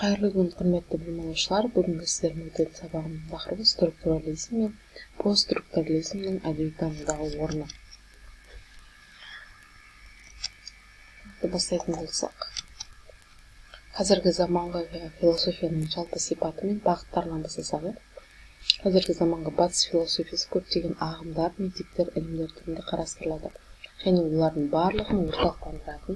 Қайырлы күн, құрметті білім алушылар. Бүгінгі сіздермен өтетін сабағымның тақырыбы структурализм мен постструктурализмнің әдебиеттанудағы орны. Бастайтын болсақ, қазіргі заманғы философияның жалпы сипаты мен бағыттарынан бастасақ, қазіргі заманғы батыс философиясы көптеген ағымдар, мектептер, ілімдер түрінде қарастырылады. Және олардың барлығын орталықтандыратын,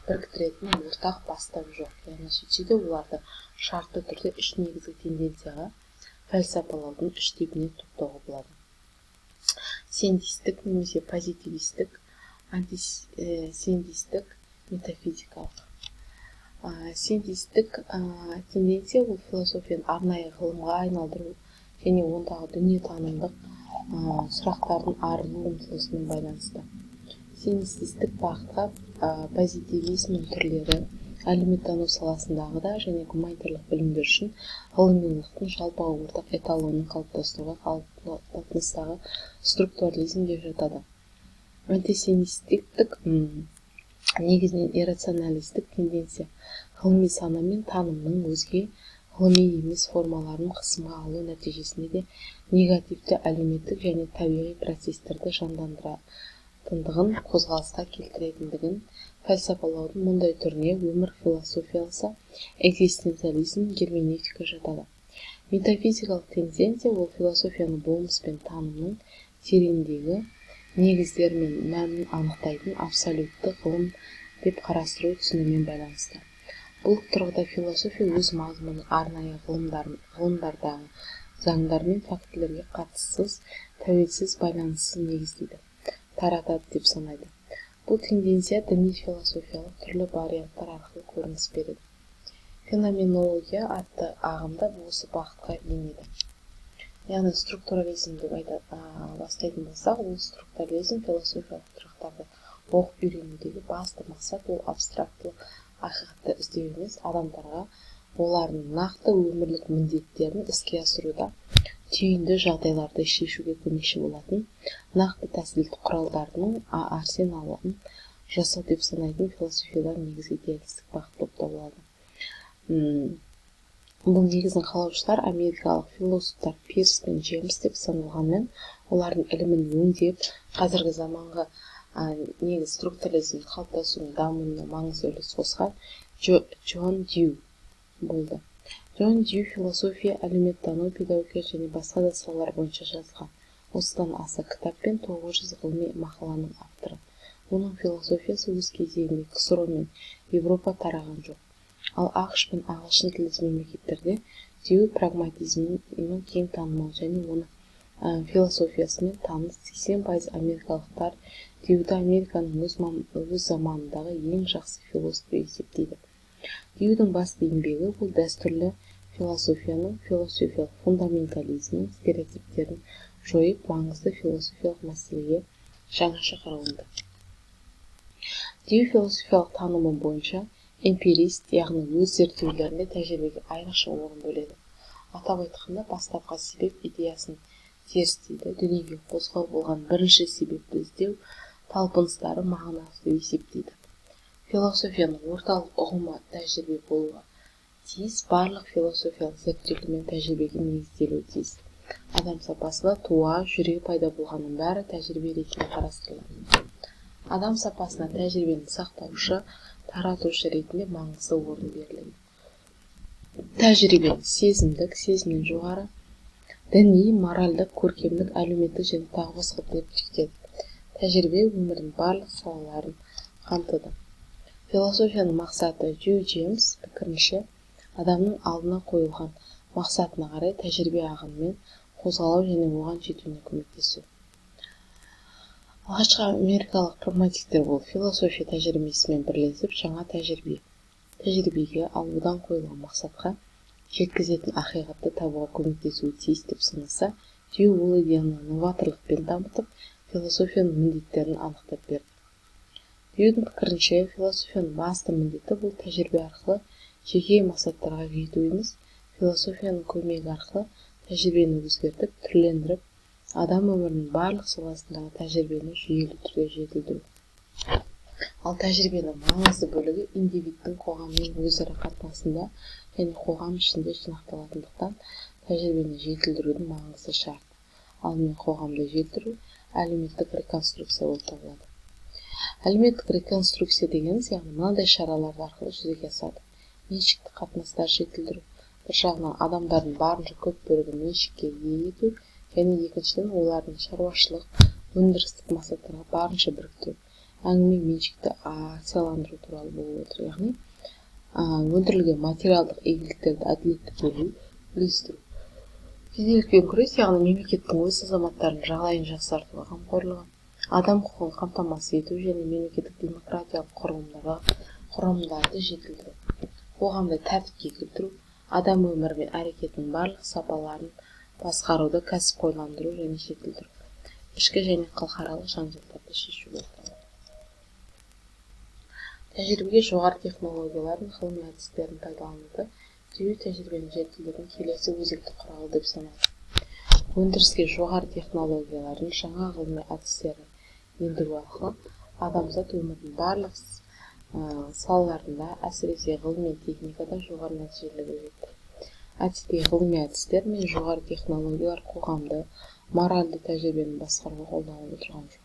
біріктіретін ортақ бастау жоқ. Яғни сөйтсе де оларды шартты түрде үш негізгі тенденцияға фәлсапалаудың үш типіне топтауға болады. Сиентистік немесе позитивистік, антисиентистік, метафизикалық. Сиентистік тенденция ол философияны арнайы ғылымға айналдыру және ондағы дүниетанымдық сұрақтардың арылу ұмтылысымен байланысты. Сиентистік бағытқа позитивизмнің түрлері, әлеуметтану саласындағы да және гуманитарлық білімдер үшін ғылымилықтың жалпыға ортақ эталонын қалыптастыруға қалыптастағы структурализм деп жатады. Антисиентистік негізінен иррационалистік тенденция ғылыми сана мен танымның өзге ғылыми емес формаларын қысымға алу нәтижесінде де негативті әлеуметтік және табиғи процестерді жандандыратындығын, қозғалысқа келтіретіндігін фәлсапалаудың мұндай түріне өмір философиясы, экзистенциализм, герменевтика жатады. Метафизикалық тенденция ол философияны болмыс пен танымның тереңдегі негіздері мен мәнін анықтайтын абсолютті ғылым деп қарастыру түсінігімен байланысты. Бұл тұрғыда философия өз мазмұны арнайы ғылымдардағы заңдар мен фактілерге қатыссыз, тәуелсіз байланыссыз негіздейді, таратады деп санайды. Бұл тенденция діни философиялық түрлі варианттар арқылы көрініс береді. Феноменология атты ағымда осы бағытқа енеді. Яғни структурализмді бастайтын болсақ, ол структурализм философиялық тұрақтарды оқып үйренудегі басты мақсат ол абстрактылы ақиқатты іздеу емес, адамдарға олардың нақты өмірлік міндеттерін іске асыруда түйінді жағдайларды шешуге көмекші болатын нақты тәсілдік құралдарының арсеналын жасау деп санайтын философиядан негізгі идеалистік бағыт болып табылады. Бұл негізін қалаушылар америкалық философтар Пирс пен Джеймс деп саналғанмен, олардың ілімін өңдеп, қазіргі заманғы негіз структурализм қалыптасуының дамуына маңызды үлес қосқан Джон Дью болды. Джон Дью философия, әлеуметтану, педагогия және басқа да салалар бойынша жазған. Осыдан аса кітап пен 900 ғылыми мақаланың авторы. Оның философиясы өз кезегінде КСРО мен Европа тараған жоқ. Ал ақш пен ағылшын тілдес мемлекеттерде Дью прагматизмін кең танымал және оны философиясымен таныс 80% америкалықтар Дьюді Американың өз заманындағы ең жақсы философ есептейді. Дьюдің басты еңбегі бұл дәстүрлі философияның философиялық фундаментализмнің стереотиптерін жойып, маңызды философиялық мәселеге жаңаша қарауында. Дью философиялық танымы бойынша эмпирист, яғни өз зерттеулерінде тәжірибеге айрықша орын бөледі. Атап айтқанда, бастапқы себеп идеясын зерттейді, дүниеге қозғау болған бірінші себепті іздеу талпыныстары мағынасы есептейді. Философияның орталық ұғымы тәжірибе болуға тиіс, барлық философиялық зерттеулер мен тәжірибеге негізделуі тиіс. Адам сапасында туа, жүре пайда болғанның бәрі тәжірибе ретінде қарастырылады. Адам сапасына тәжірибені сақтаушы, таратушы ретінде маңызды орын беріледі. Тәжірибе сезімдік, сезімнен жоғары, діни, моральдық, көркемдік, әлеуметтік және тағы басқа деп жіктеді. Тәжірибе өмірдің барлық салаларын қамтыды. Философияның мақсаты Дью Джеймс пікірінше адамның алдына қойылған мақсатына қарай тәжірибе ағымымен қозғалу және оған жетуіне көмектесу. Алғашқы америкалық прагматиктер бұл философия тәжірибесімен бірлесіп жаңа тәжірибеге алудан қойылған мақсатқа жеткізетін ақиқатты табуға көмектесуі тиіс деп санаса, Дью ол идеяны новаторлықпен дамытып, философияның міндеттерін анықтап берді. Дьюдің пікірінше, философияның басты міндеті бұл тәжірибе арқылы жеке мақсаттарға жету емес, философияның көмегі арқылы тәжірибені өзгертіп, түрлендіріп, адам өмірінің барлық саласындағы тәжірибені жүйелі түрде жетілдіру. Ал тәжірибенің маңызды бөлігі индивидтің қоғаммен өзара қатынасында және қоғам ішінде жинақталатындықтан тәжірибені жетілдірудің маңызды шарты. Ал мен қоғамды жетілдіру әлеуметтік реконструкция болып табылады. Әлеуметтік реконструкция дегеніміз, яғни мынандай шаралар арқылы жүзеге асады. Меншікті қатынастар жетілдіру, бір жағынан адамдардың барынша көп бөлігін меншікке ие ету, және екіншіден олардың шаруашылық, өндірістік мақсаттарға барынша біріктіру. Әңгіме меншікті акцияландыру туралы болып отыр, яғни өндірілген материалдық игіліктерді әділетті бөлу, үлестіру. Кедейлікпен күрес, яғни мемлекеттің өз азаматтарының жағдайын жақсартуға қамқорлығы, адам құқығын қамтамасыз ету және мемлекеттік демократиялық құрылымдарды жетілдіру. Қоғамды тәртіпке келтіру, адам өмірі мен әрекетінің барлық сапаларын басқаруды кәсіпқойландыру және жетілдіру. Ішкі және халықаралық жанжалдарды шешу болып табылады. Тәжірибеге жоғары технологиялардың ғылыми әдістерін пайдалануды түзу тәжірибені жетілдірудің келесі өзекті құралы деп саналады. Өндіріске жоғары технологиялардың жаңа ғылыми әдістерін ендіру арқылы адамзат өмірінің барлық салаларында, әсіресе ғылым мен техникада жоғары нәтижелерге жетті. Әдетте ғылыми әдістер мен жоғары технологиялар қоғамды, моральды тәжірибені басқаруға қолданылып отырған жоқ.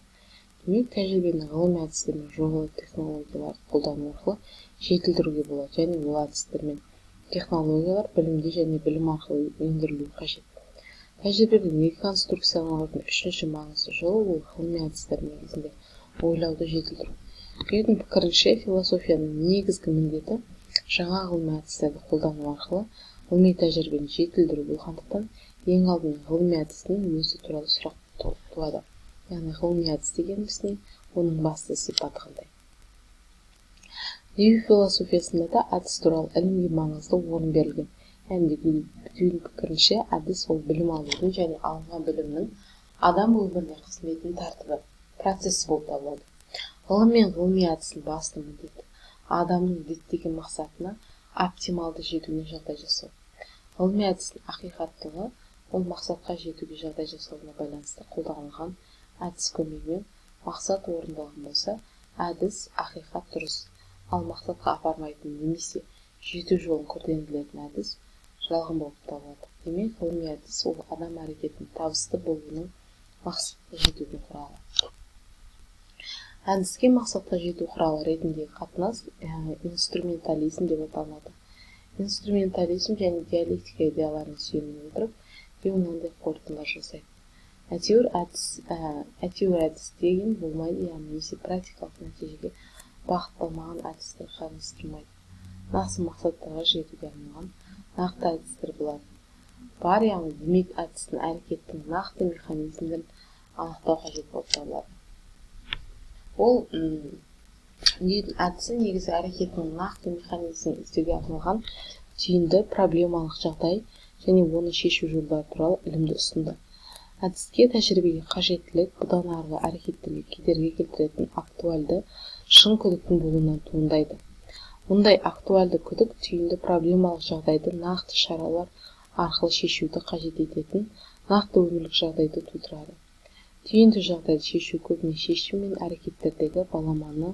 Демек, тәжірибені ғылыми әдістер мен жоғары технологияларды қолдану арқылы жетілдіруге болады, және ол әдістер мен технологиялар білімде және білім арқылы ендірілуі қажет. Тәжірибеден реконструкциялаудың үшінші маңызды жолы ол ғылыми әдістер негізінде ойлауды жетілдіру. Дьюдің пікірінше, философияның негізгі міндеті жаңа ғылыми әдістерді қолдану арқылы ғылыми тәжірибені жетілдіру болғандықтан, ең алдымен ғылыми әдістің өзі туралы сұрақ туады. Яғни ғылыми әдіс дегеніміз не, оның басты сипаты қандай. Дью философиясында да әдіс туралы ілімге маңызды орын берілген. Яғни Дьюдің пікірінше, әдіс ол білім алудың және алынған білімнің адам өміріне қызметінің тәртібі, процесі болып табылады. Ғылым мен ғылыми әдістің басты міндеті адамның діттеген мақсатына оптималды жетуіне жағдай жасау. Ғылыми әдістің ақиқаттылығы ол мақсатқа жетуге жағдай жасауына байланысты қолданылған әдіс көмегімен мақсат орындалған болса, әдіс ақиқат дұрыс, ал мақсатқа апармайтын немесе жету жолын көрсетілетін әдіс жалған болып табылады. Демек, ғылыми әдіс ол адам әрекетінің табысты болуының мақсатқа жетуге құралы. Әдіске мақсатқа жету құралы ретіндегі қатынас инструментализм деп аталады. Инструментализм және диалектика идеяларын сүйене отырып, мынандай қорытындылар жасайды. Әйтеуір әдіс деген болмайды, немесе практикалық нәтижеге бағытталмаған әдістер қарастырмайды. Нақты мақсаттарға жетуге арналған нақты әдістер болады. Бар, яғни демек әдістің әрекеттің нақты механизмдерін анықтау қажет болып табылады. Ол әдісі негізі әрекетінің нақты механизмін іздеуге арналған түйінді проблемалық жағдай және оны шешу жолдары туралы ілімді ұсынды. Әдіске тәжірибеге қажеттілік бұдан арғы әрекеттерге кедергі келтіретін актуальды шын күдіктің болуынан туындайды. Мұндай актуальды күдік түйінді проблемалық жағдайды нақты шаралар арқылы шешуді қажет ететін нақты өмірлік жағдайды тудырады. Түйінді жағдайды шешу көбіне шешім мен әрекеттердегі баламаны,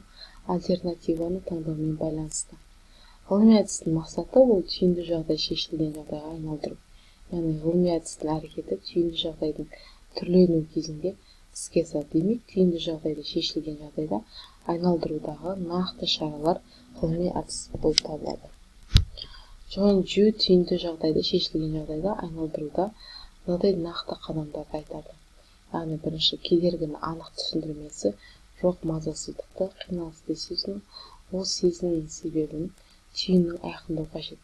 альтернативаны таңдаумен байланысты. Ғылыми әдістің мақсаты ол түйінді жағдай шешілген жағдайға айналдыру. Яғни ғылыми әдістің әрекеті түйінді жағдайдың түрленуі кезінде іске асады. Демек, түйінді жағдайды шешілген жағдайда айналдырудағы нақты шаралар ғылыми әдіс болып табылады. Джон Дью түйінді жағдайды шешілген жағдайда айналдыруда мынадай нақты қадамдарды айтады. Яғни бірінші, кедергіні анық түсіндірмесі жоқ мазасыздықты, қиналысты сезіну, ол сезімнің себебін түйіннің айқындау қажет.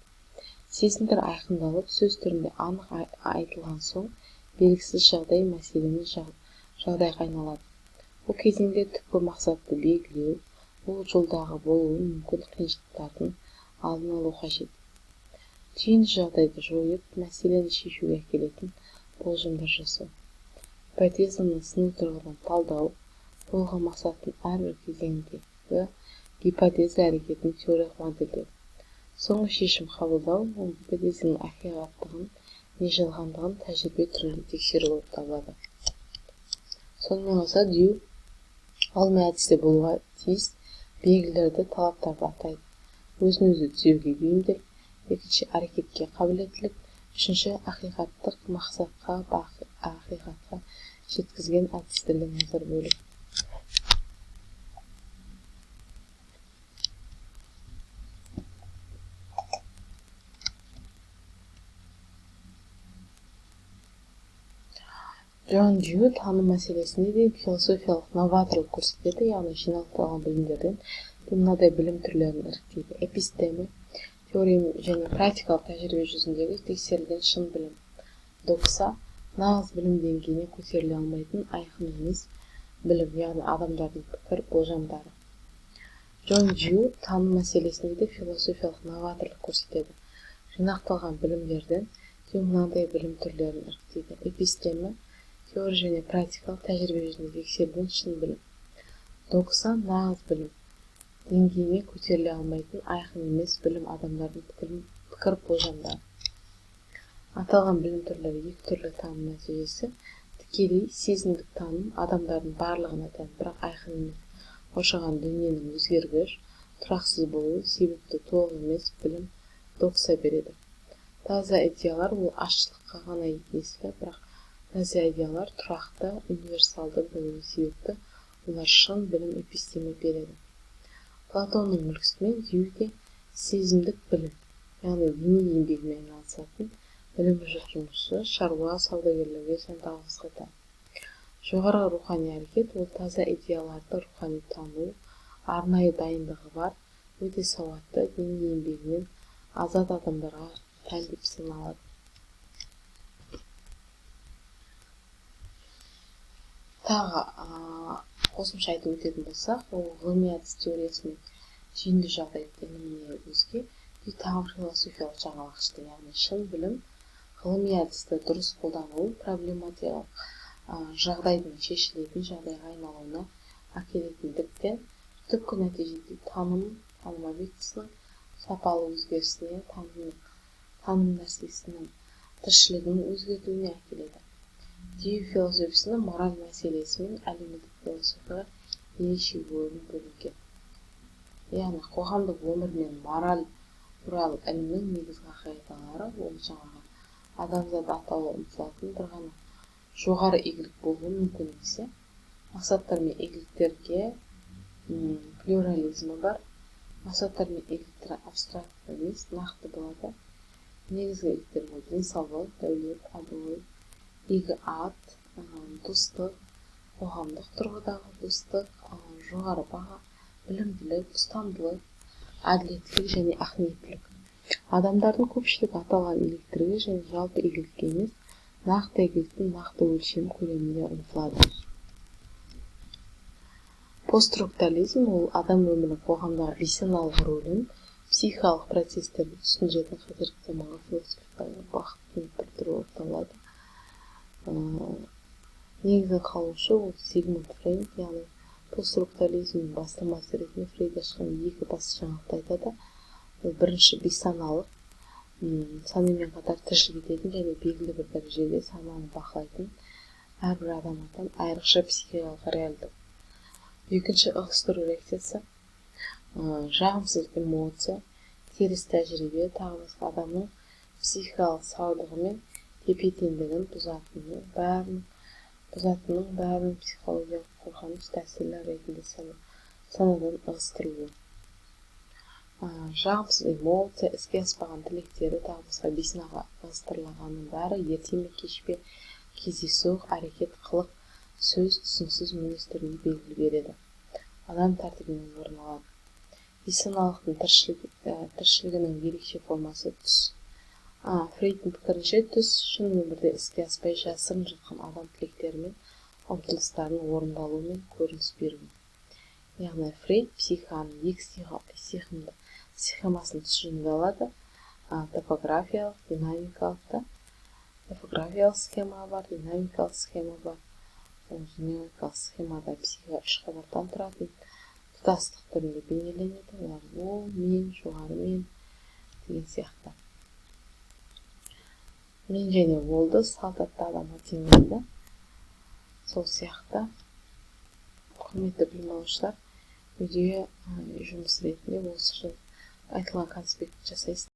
Сезімдер айқындалып, сөз түрінде анық айтылған соң, белгісіз жағдай мәселені жағдайға айналады. Бұл кезеңде түпкі мақсатты белгілеу, бұл жолдағы болуы мүмкін қиыншылықтардың алдын алу қажет. Түйінді жағдайды жойып, мәселені шешуге әкелетін болжамдар жасау. Гипотезаны сыни тұрғыдан талдау, қойылған мақсаттың әрбір кезеңдегі гипотеза әрекетінің теориялық модельдеу. Соңғы шешім қабылдау, ол гипотезаның ақиқаттығын не жалғандығын тәжірибе түрінде тексеру болып табылады. Сонымен қоса Дью ғылыми әдісте болуға тиіс белгілерді, талаптарды атайды. Өзін өзі түзеуге бейімділік, екінші әрекетке қабілеттілік, үшінші ақиқаттық мақсатқа, ақиқатқа жеткізген әдістерге назар бөлу. Джон Дью таным мәселесінде де философиялық новаторлық көрсетеді, яғни жинақталған білімдерден мынадай білім түрлерін іріктейді. Эпистеме, теория және практикалық тәжірибе жүзіндегі тексерілген шын білім. Докса, нағыз білім деңгейіне көтеріле алмайтын айқын емес білім, яғни адамдардың пікір, болжамдары. Джон Дью таным мәселесінде де философиялық новаторлық көрсетеді. Жинақталған білімдерден мынадай білім түрлерін іріктейді. Эпистеме, теория және практикалық тәжірибе жүзінде тексерілген шын білім. Докса, нағыз білім деңгейіне көтеріле алмайтын айқын емес білім, адамдардың пікір, болжамдары. Аталған білім түрлері екі түрлі таным нәтижесі. Тікелей сезімдік таным адамдардың барлығына тән, бірақ айқын емес, қоршаған дүниенің өзгергіш, тұрақсыз болуы себепті толық емес білім докса береді. Таза идеялар ол ашықтыққа ғана тиесілі, бірақ таза идеялар тұрақты, универсалды болуы себепті олар шын білім эпистеме береді. Платонның үлгісімен Дьюде сезімдік білім, яғни діни еңбегімен айналысатын білім жұмысы, шаруа, саудагерлерге және тағы тән. Жоғарғы рухани әрекет ол таза идеяларды рухани тану, арнайы дайындығы бар, өте сауатты, діни еңбегінен азат адамдарға тән деп саналады. Тағы қосымша айтып өтетін болсақ, ол ғылыми әдіс теориясы мен түйінді жағдай іліміне өзге тағы философиялық жаңалық ішті, яғни шын білім ғылыми әдісті дұрыс қолдану проблематикалық жағдайдың шешілетін жағдайға айналуына әкелетіндіктен түпкі нәтижеде таным объектісінің сапалы өзгерісіне, таным нәрсесінің тіршілігінің өзгертуіне әкеледі. Дью философиясында мораль мәселесі мен әлеуметтік философияға ерекше орын бөлінген. Яғни қоғамдық өмір мен мораль туралы ілімнің негізгі қағидалары ол жаңағы адамзат атаулы ұмтылатын бір ғана жоғары игілік болуы мүмкін емес. Мақсаттар мен игіліктерге плюрализмі бар. Мақсаттар мен игіліктер абстракты емес, нақты болады. Негізгі игіліктер ол денсаулық, дәулет, абырой, игі ат, достық, қоғамдық тұрғыдағы достық, жоғары баға, білімділік, ұстамдылық, әділеттілік және ақниеттілік. Адамдардың көпшілігі аталған игіліктерге және жалпы игілікке емес, нақты игіліктің нақты өлшем көлемінде ұмтылады. Постструктурализм ол адам өмірінің қоғамдағы бейсаналық рөлін, психикалық процестерді түсіндіретін қазіргі заманғы философияның бағыттың бір түрі болып табылады. Негізгі қалаушы ол Зигмунд Фрейд, яғни постструктурализмнің бастамасы ретінде Фрейд ашқан екі басты жаңалықты айтады. Ол бірінші бейсаналық, санамен қатар тіршілік ететін және белгілі бір дәрежеде сананы бақылайтын әрбір адам айрықша психикалық реалдық. Екінші ығыстыру реакциясы, жағымсыз эмоция, теріс тәжірибе, тағы басқа адамның психикалық саулығы мен тепе-теңдігін бұзатынның бәрінің психологиялық қорғаныс тәсілі ретінде санадан ығыстырылуы. Жағымсыз эмоция, іске аспаған тілектері, тағы басқа бейсанаға ығыстырылғанның бәрі ерте ме кеш пе кездейсоқ әрекет, қылық, сөз, түсініксіз мінез түрінде белгі береді. Адам тәртібінен орын алады. Бейсаналықтың тіршілігінің ерекше формасы түс. Фрейдтің пікірінше түс шын өмірде іске аспай жасырын жатқан адам тілектері мен ұмтылыстарының орындалуы мен көрініс беруі. Яғни Фрейд психиканың екі схемасын түсініп алады. Топографиялық, динамикалық схема бар, динамикалық схема бар. Динамикалық схемада психика үш қабаттан тұратын тұтастық түрінде бейнеленеді. Олар ол, мен, жоғары мен деген сияқты. Мен және олды салтатты адамға теңейді. Сол сияқты құрметті білім алушылар, үйде жұмыс ретінде осы айтылған конспект жасайсыз.